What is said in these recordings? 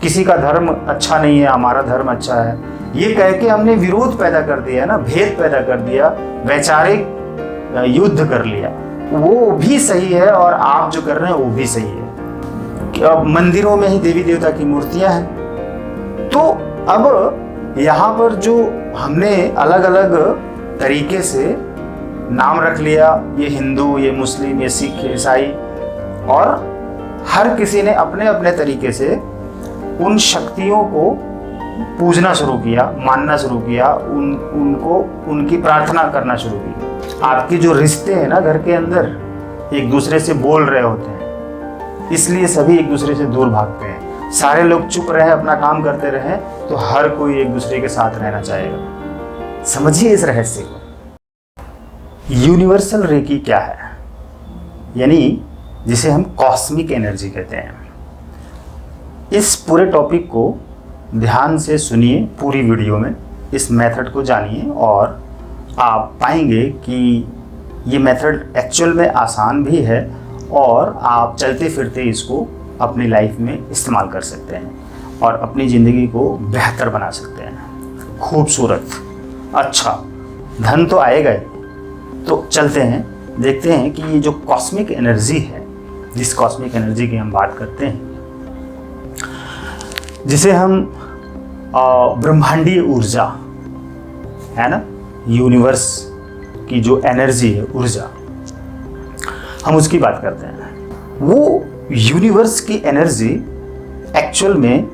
किसी का धर्म अच्छा नहीं है, हमारा धर्म अच्छा है, ये कह के हमने विरोध पैदा कर दिया ना, भेद पैदा कर दिया, वैचारिक युद्ध कर लिया। वो भी सही है और आप जो कर रहे हैं वो भी सही है कि अब मंदिरों में ही देवी देवता की मूर्तियां हैं। तो अब यहाँ पर जो हमने अलग अलग तरीके से नाम रख लिया, ये हिंदू, ये मुस्लिम, ये सिख, ये ईसाई, और हर किसी ने अपने अपने तरीके से उन शक्तियों को पूजना शुरू किया, मानना शुरू किया, उनको उनकी प्रार्थना करना शुरू की। आपके जो रिश्ते हैं ना घर के अंदर, एक दूसरे से बोल रहे होते हैं, इसलिए सभी एक दूसरे से दूर भागते हैं। सारे लोग चुप रहे, अपना काम करते रहे, तो हर कोई एक दूसरे के साथ रहना चाहेगा। समझिए इस रहस्य को। यूनिवर्सल रेकी क्या है, यानी जिसे हम कॉस्मिक एनर्जी कहते हैं। इस पूरे टॉपिक को ध्यान से सुनिए, पूरी वीडियो में इस मेथड को जानिए, और आप पाएंगे कि ये मेथड एक्चुअल में आसान भी है और आप चलते फिरते इसको अपनी लाइफ में इस्तेमाल कर सकते हैं और अपनी ज़िंदगी को बेहतर बना सकते हैं। खूबसूरत, अच्छा, धन तो आएगा ही। तो चलते हैं, देखते हैं कि ये जो कॉस्मिक एनर्जी है, जिस कॉस्मिक एनर्जी की हम बात करते हैं, जिसे हम ब्रह्मांडीय ऊर्जा है ना, यूनिवर्स की जो एनर्जी है, ऊर्जा, हम उसकी बात करते हैं। वो यूनिवर्स की एनर्जी एक्चुअल में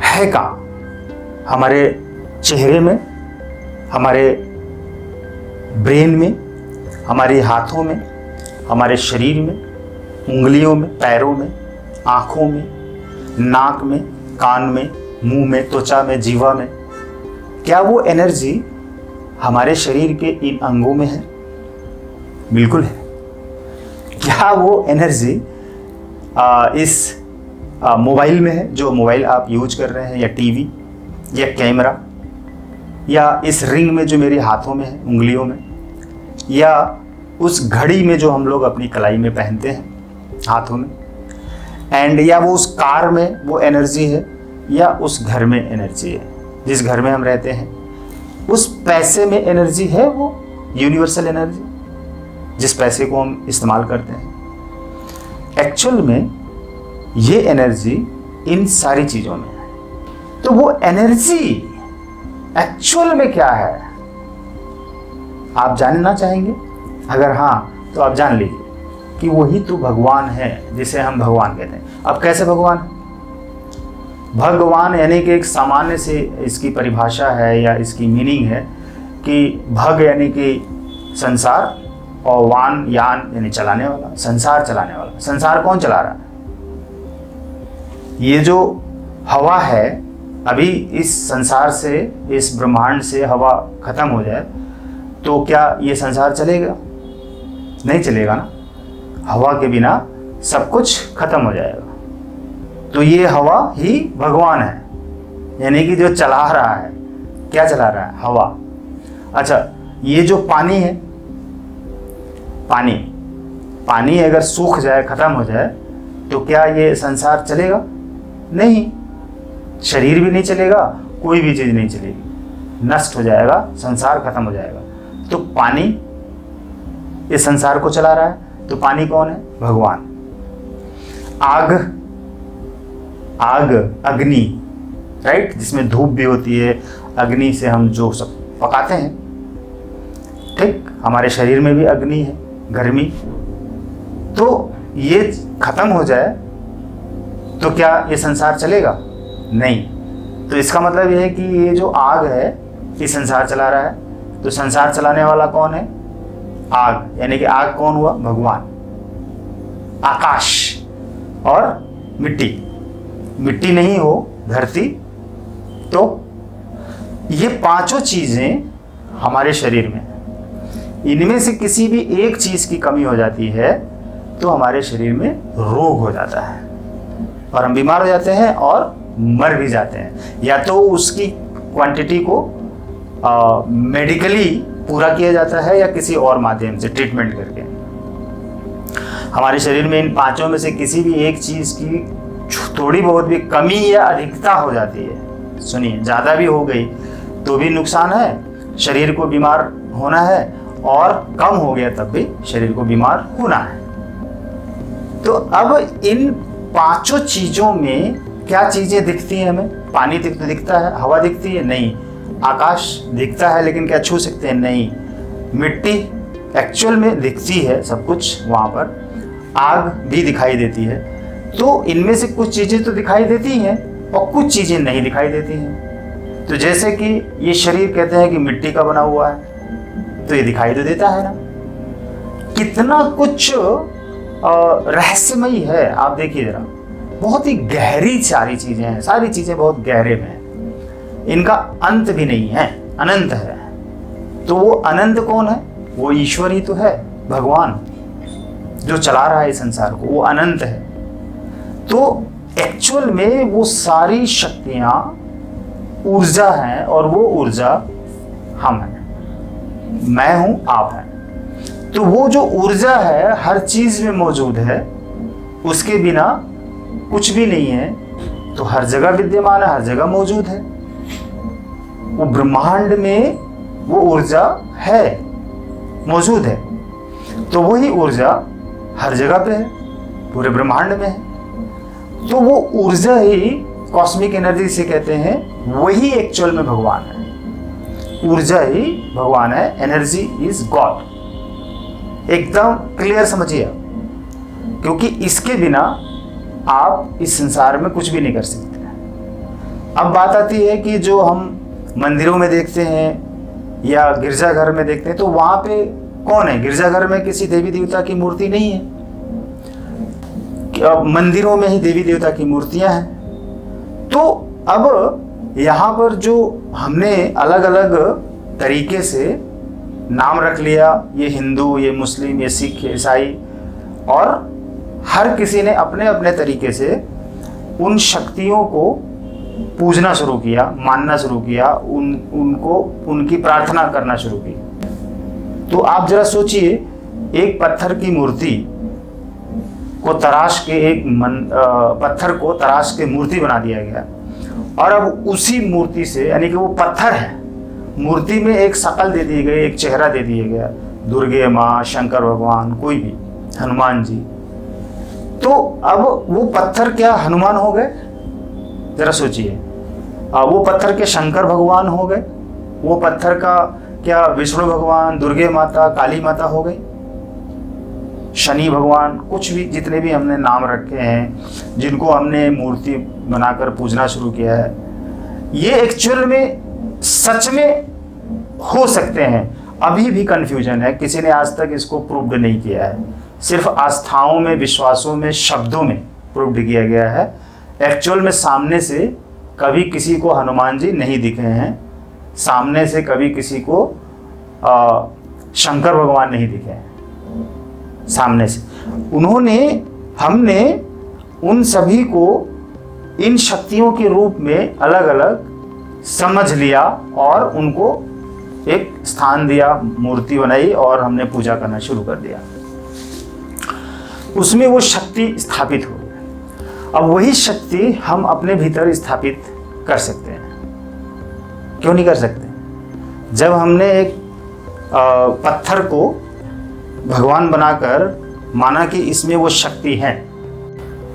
है कहाँ? हमारे चेहरे में, हमारे ब्रेन में, हमारे हाथों में, हमारे शरीर में, उंगलियों में, पैरों में, आँखों में, नाक में, कान में, मुंह में, त्वचा में, जीवा में। क्या वो एनर्जी हमारे शरीर के इन अंगों में है? बिल्कुल है। क्या वो एनर्जी इस मोबाइल में है, जो मोबाइल आप यूज कर रहे हैं, या टीवी, या कैमरा, या इस रिंग में जो मेरे हाथों में है, उंगलियों में, या उस घड़ी में जो हम लोग अपनी कलाई में पहनते हैं, हाथों में, एंड या वो उस कार में वो एनर्जी है, या उस घर में एनर्जी है, जिस घर में हम रहते हैं, उस पैसे में एनर्जी है, वो यूनिवर्सल एनर्जी, जिस पैसे को हम इस्तेमाल करते हैं। एक्चुअल में ये एनर्जी इन सारी चीज़ों में है। तो वो एनर्जी एक्चुअल में क्या है, आप जानना चाहेंगे? अगर हाँ, तो आप जान लीजिए कि वही तो भगवान है, जिसे हम भगवान कहते हैं। अब कैसे भगवान? भगवान यानी कि एक सामान्य से इसकी परिभाषा है या इसकी मीनिंग है कि भग यानी कि संसार, और वान यान यानी चलाने वाला, संसार चलाने वाला। संसार कौन चला रहा है? ये जो हवा है, अभी इस संसार से, इस ब्रह्मांड से हवा खत्म हो जाए तो क्या ये संसार चलेगा? नहीं चलेगा ना। हवा के बिना सब कुछ खत्म हो जाएगा। तो ये हवा ही भगवान है, यानी कि जो चला रहा है। क्या चला रहा है? हवा। अच्छा, ये जो पानी है, पानी अगर सूख जाए, खत्म हो जाए, तो क्या ये संसार चलेगा? नहीं। शरीर भी नहीं चलेगा, कोई भी चीज़ नहीं चलेगी, नष्ट हो जाएगा, संसार खत्म हो जाएगा। तो पानी इस संसार को चला रहा है। तो पानी कौन है? भगवान। आग, अग्नि, राइट, जिसमें धूप भी होती है, अग्नि से हम जो सब पकाते हैं, ठीक, हमारे शरीर में भी अग्नि है, गर्मी। तो ये खत्म हो जाए तो क्या ये संसार चलेगा? नहीं। तो इसका मतलब ये है कि ये जो आग है, ये संसार चला रहा है। तो संसार चलाने वाला कौन है? आग, यानी कि आग कौन हुआ? भगवान। आकाश और मिट्टी नहीं हो, धरती, तो ये पांचों चीजें हमारे शरीर में, इनमें से किसी भी एक चीज की कमी हो जाती है तो हमारे शरीर में रोग हो जाता है और हम बीमार हो जाते हैं और मर भी जाते हैं। या तो उसकी क्वांटिटी को मेडिकली पूरा किया जाता है या किसी और माध्यम से ट्रीटमेंट करके। हमारे शरीर में इन पांचों में से किसी भी एक चीज की थोड़ी बहुत भी कमी या अधिकता हो जाती है, सुनिए, ज़्यादा भी हो गई तो भी नुकसान है, शरीर को बीमार होना है, और कम हो गया तब भी शरीर को बीमार होना है। तो अब इन पांचों चीज़ों में क्या चीज़ें दिखती हैं हमें? पानी दिखता है, हवा दिखती है? नहीं। आकाश दिखता है लेकिन क्या छू सकते हैं? नहीं। मिट्टी एक्चुअल में दिखती है सब कुछ वहाँ पर, आग भी दिखाई देती है। तो इनमें से कुछ चीज़ें तो दिखाई देती हैं और कुछ चीज़ें नहीं दिखाई देती हैं। तो जैसे कि ये शरीर कहते हैं कि मिट्टी का बना हुआ है, तो ये दिखाई तो देता है ना। कितना कुछ रहस्यमयी है, आप देखिए जरा, बहुत ही गहरी सारी चीज़ें हैं, सारी चीज़ें बहुत गहरे में हैं, इनका अंत भी नहीं है, अनंत है। तो वो अनंत कौन है? वो ईश्वर ही तो है, भगवान जो चला रहा है इस संसार को, वो अनंत है। तो एक्चुअल में वो सारी शक्तियां ऊर्जा हैं, और वो ऊर्जा हम हैं, मैं हूं, आप हैं। तो वो जो ऊर्जा है हर चीज में मौजूद है, उसके बिना कुछ भी नहीं है, तो हर जगह विद्यमान है, हर जगह मौजूद है। वो ब्रह्मांड में वो ऊर्जा है, मौजूद है, तो वही ऊर्जा हर जगह पे है, पूरे ब्रह्मांड में है। तो वो ऊर्जा ही कॉस्मिक एनर्जी से कहते हैं, वही एक्चुअल में भगवान है। ऊर्जा ही भगवान है, एनर्जी इज गॉड। एकदम क्लियर समझिए, क्योंकि इसके बिना आप इस संसार में कुछ भी नहीं कर सकते। अब बात आती है कि जो हम मंदिरों में देखते हैं या गिरजाघर में देखते हैं, तो वहां पे कौन है? गिरजाघर में किसी देवी देवता की मूर्ति नहीं है, मंदिरों में ही देवी देवता की मूर्तियां हैं। तो अब यहाँ पर जो हमने अलग अलग तरीके से नाम रख लिया, ये हिंदू, ये मुस्लिम, ये सिख, ये ईसाई, और हर किसी ने अपने अपने तरीके से उन शक्तियों को पूजना शुरू किया, मानना शुरू किया, उनको उनकी प्रार्थना करना शुरू की। तो आप जरा सोचिए, एक पत्थर की मूर्ति को तराश के, पत्थर को तराश के मूर्ति बना दिया गया, और अब उसी मूर्ति से, यानी कि वो पत्थर है, मूर्ति में एक शकल दे दी गई, एक चेहरा दे दिया गया, दुर्गे माँ, शंकर भगवान, कोई भी, हनुमान जी। तो अब वो पत्थर क्या हनुमान हो गए? जरा सोचिए, वो पत्थर के शंकर भगवान हो गए? वो पत्थर का क्या विष्णु भगवान, दुर्गे माता, काली माता हो गई, शनि भगवान, कुछ भी, जितने भी हमने नाम रखे हैं, जिनको हमने मूर्ति बनाकर पूजना शुरू किया है, ये एक्चुअल में सच में हो सकते हैं। अभी भी कंफ्यूजन है, किसी ने आज तक इसको प्रूव्ड नहीं किया है, सिर्फ आस्थाओं में, विश्वासों में, शब्दों में प्रूव्ड किया गया है। एक्चुअल में सामने से कभी किसी को हनुमान जी नहीं दिखे हैं, सामने से कभी किसी को शंकर भगवान नहीं दिखे हैं सामने से। हमने उन सभी को इन शक्तियों के रूप में अलग अलग समझ लिया और उनको एक स्थान दिया, मूर्ति बनाई और हमने पूजा करना शुरू कर दिया। उसमें वो शक्ति स्थापित हो गई। अब वही शक्ति हम अपने भीतर स्थापित कर सकते हैं, क्यों नहीं कर सकते? जब हमने एक पत्थर को भगवान बनाकर माना कि इसमें वो शक्ति है,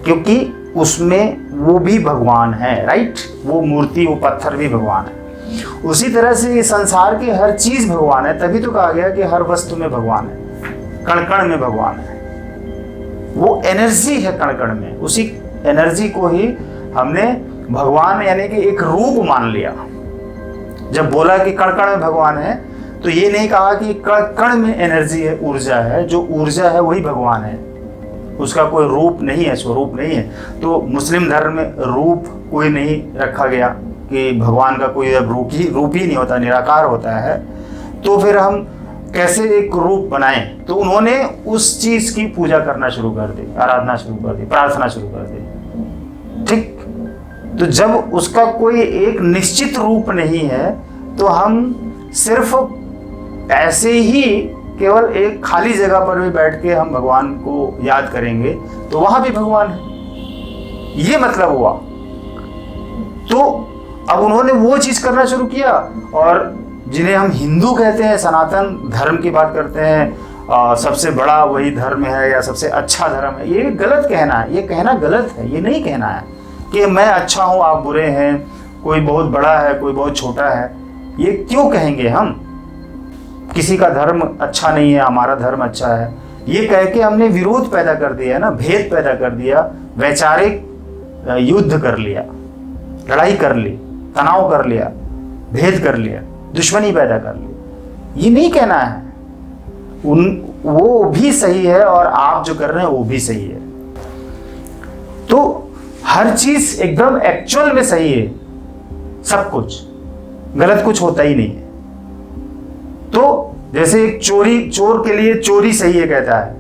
क्योंकि उसमें वो भी भगवान है, राइट? वो मूर्ति, वो पत्थर भी भगवान है। उसी तरह से ये संसार की हर चीज भगवान है, तभी तो कहा गया कि हर वस्तु में भगवान है, कण कण में भगवान है। वो एनर्जी है कण कण में, उसी एनर्जी को ही हमने भगवान यानी कि एक रूप मान लिया। जब बोला कि कण कण में भगवान है, तो ये नहीं कहा कि कण कण में एनर्जी है, ऊर्जा है, जो ऊर्जा है वही भगवान है, उसका कोई रूप नहीं है, स्वरूप नहीं है। तो मुस्लिम धर्म में रूप कोई नहीं रखा गया कि भगवान का कोई रूप ही नहीं होता, निराकार होता है। तो फिर हम कैसे एक रूप बनाएं? तो उन्होंने उस चीज की पूजा करना शुरू कर दी, आराधना शुरू कर दी, प्रार्थना शुरू कर दी, ठीक? तो जब उसका कोई एक निश्चित रूप नहीं है, तो हम सिर्फ ऐसे ही केवल एक खाली जगह पर भी बैठ के हम भगवान को याद करेंगे, तो वहां भी भगवान है। ये मतलब हुआ। तो अब उन्होंने वो चीज करना शुरू किया, और जिन्हें हम हिंदू कहते हैं, सनातन धर्म की बात करते हैं, सबसे बड़ा वही धर्म है या सबसे अच्छा धर्म है, ये गलत कहना है। ये कहना गलत है। ये नहीं कहना है कि मैं अच्छा हूँ आप बुरे हैं, कोई बहुत बड़ा है कोई बहुत छोटा है। ये क्यों कहेंगे हम? किसी का धर्म अच्छा नहीं है, हमारा धर्म अच्छा है, ये कह के हमने विरोध पैदा कर दिया ना, भेद पैदा कर दिया, वैचारिक युद्ध कर लिया, लड़ाई कर ली, तनाव कर लिया, भेद कर लिया, दुश्मनी पैदा कर ली। ये नहीं कहना है। वो भी सही है और आप जो कर रहे हैं वो भी सही है। तो हर चीज एकदम एक्चुअल में सही है, सब कुछ गलत कुछ होता ही नहीं है। तो जैसे एक चोर के लिए चोरी सही है कहता है,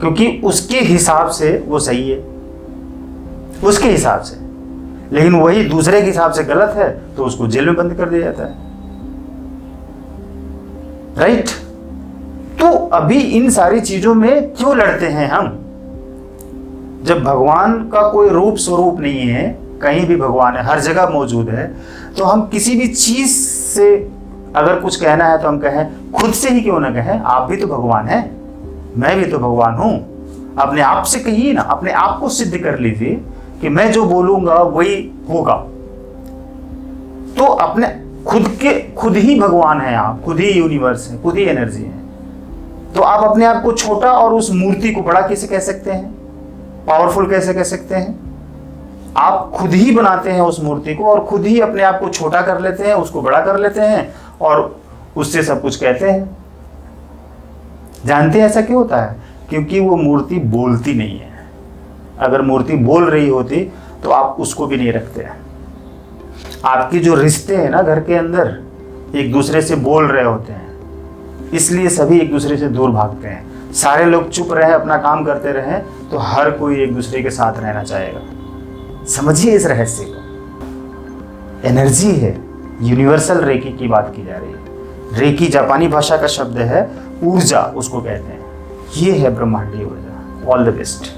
क्योंकि उसके हिसाब से वो सही है, उसके हिसाब से। लेकिन वही दूसरे के हिसाब से गलत है तो उसको जेल में बंद कर दिया जाता है, राइट? तो अभी इन सारी चीजों में क्यों लड़ते हैं हम? जब भगवान का कोई रूप स्वरूप नहीं है, कहीं भी भगवान है, हर जगह मौजूद है, तो हम किसी भी चीज से अगर कुछ कहना है तो हम कहें, खुद से ही क्यों ना कहें, आप भी तो भगवान हैं, मैं भी तो भगवान हूं। अपने आप से कहिए ना, अपने आप को सिद्ध कर लीजिए कि मैं जो बोलूंगा वही होगा। तो अपने खुद ही भगवान हैं आप, खुद ही यूनिवर्स है, खुद ही एनर्जी है। तो आप अपने आप को छोटा और उस मूर्ति को बड़ा कैसे कह सकते हैं? पावरफुल कैसे कह सकते हैं? आप खुद ही बनाते हैं उस मूर्ति को और खुद ही अपने आप को छोटा कर लेते हैं, उसको बड़ा कर लेते हैं और उससे सब कुछ कहते हैं। जानते हैं ऐसा क्यों होता है? क्योंकि वो मूर्ति बोलती नहीं है। अगर मूर्ति बोल रही होती तो आप उसको भी नहीं रखते। आपके जो रिश्ते हैं ना घर के अंदर, एक दूसरे से बोल रहे होते हैं, इसलिए सभी एक दूसरे से दूर भागते हैं। सारे लोग चुप रहे, अपना काम करते रहे, तो हर कोई एक दूसरे के साथ रहना चाहेगा। समझिए इस रहस्य को। एनर्जी है, यूनिवर्सल रेकी की बात की जा रही है। रेकी जापानी भाषा का शब्द है, ऊर्जा उसको कहते हैं। ये है ब्रह्मांडीय ऊर्जा। All the best.